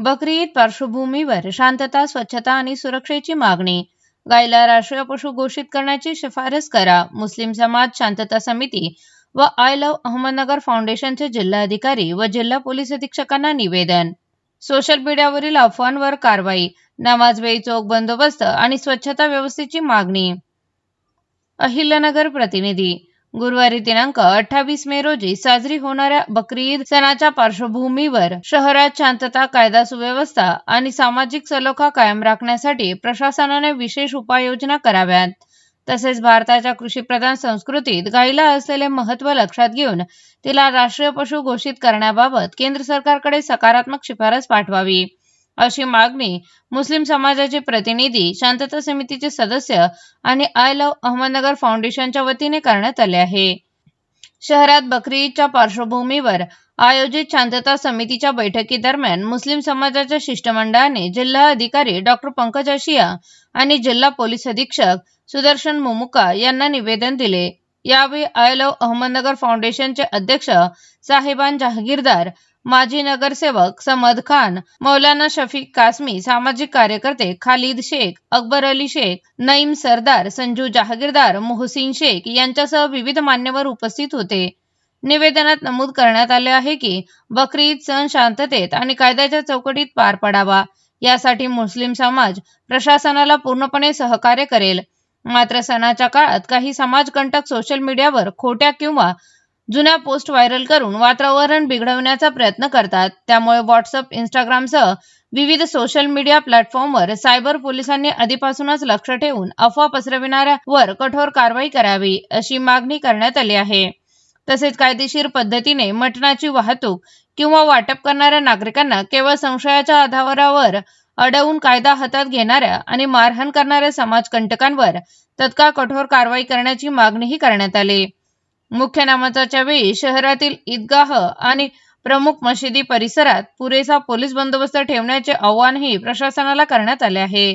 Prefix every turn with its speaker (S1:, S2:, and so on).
S1: बकरी ईद पार्श्वभूमीवर शांतता, स्वच्छता आणि सुरक्षेची मागणी. गायीला राष्ट्रीय पशु घोषित करण्याची शिफारस करा. मुस्लिम समाज शांतता समिती व आय लव्ह अहमदनगर फाउंडेशनचे जिल्हाधिकारी व जिल्हा पोलीस अधीक्षकांना निवेदन. सोशल मीडियावरील अफवांवर कारवाई. नमाजवेळी चोख बंदोबस्त आणि स्वच्छता व्यवस्थेची मागणी. अहिल्यानगर प्रतिनिधी. गुरुवारी दिनांक 28 मे रोजी साजरी होणाऱ्या बकरी ईद सणाच्या पार्श्वभूमीवर शहरात शांतता, कायदा सुव्यवस्था आणि सामाजिक सलोखा कायम राखण्यासाठी प्रशासनाने विशेष उपाययोजना कराव्यात. तसेच भारताच्या कृषीप्रधान संस्कृतीत गायीला असलेले महत्त्व लक्षात घेऊन तिला राष्ट्रीय पशु घोषित करण्याबाबत केंद्र सरकारकडे सकारात्मक शिफारस पाठवावी, अशी मागणी मुस्लिम समाजाचे प्रतिनिधी, शांतता समितीचे सदस्य आणि आय लव्ह अहमदनगर फाउंडेशनच्या वतीने करण्यात आले आहे. शहरात बकरी ईदच्या पार्श्वभूमीवर आयोजित शांतता समितीच्या बैठकीदरम्यान मुस्लिम समाजाच्या शिष्टमंडळाने जिल्हा अधिकारी डॉ. पंकज आशिया आणि जिल्हा पोलीस अधीक्षक सुदर्शन मुमुका यांना निवेदन दिले. यावेळी आय लव्ह अहमदनगर फाउंडेशनचे अध्यक्ष साहेबान जहागीरदार, माजी नगरसेवक समद खान, मौलाना शफीक कासमी, सामाजिक कार्यकर्ते खालिद शेख, अकबर अली शेख, नईम सरदार, संजू जहागीरदार, मोहसिन शेख यांच्यासह विविध मान्यवर उपस्थित होते. निवेदनात नमूद करण्यात आले आहे की बकरी ईद सण शांततेत आणि कायद्याच्या चौकटीत पार पडावा, यासाठी मुस्लिम समाज प्रशासनाला पूर्णपणे सहकार्य करेल. मात्र सणाच्या काळात काही समाजकंटक सोशल मीडियावर खोट्या किंवा जुन्या पोस्ट व्हायरल करून वातावरण बिघडवण्याचा प्रयत्न करतात. त्यामुळे व्हॉट्सअप, इंस्टाग्रामसह विविध सोशल मीडिया प्लॅटफॉर्मवर सायबर पोलिसांनी आधीपासूनच लक्ष ठेवून अफवा पसरविणाऱ्यांवर कठोर कारवाई करावी, अशी मागणी करण्यात आली आहे. तसेच कायदेशीर पद्धतीने मटणाची वाहतूक किंवा वाटप करणाऱ्या नागरिकांना केवळ संशयाच्या आधारावर अडवून कायदा हातात घेणाऱ्या आणि मारहाण करणाऱ्या समाजकंटकांवर तत्काळ कठोर कारवाई करण्याची मागणीही करण्यात आली. मुख्य नमाजाच्या वेळी शहरातील ईदगाह आणि प्रमुख मशिदी परिसरात पुरेसा पोलीस बंदोबस्त ठेवण्याचे आवाहनही प्रशासनाला करण्यात आले आहे.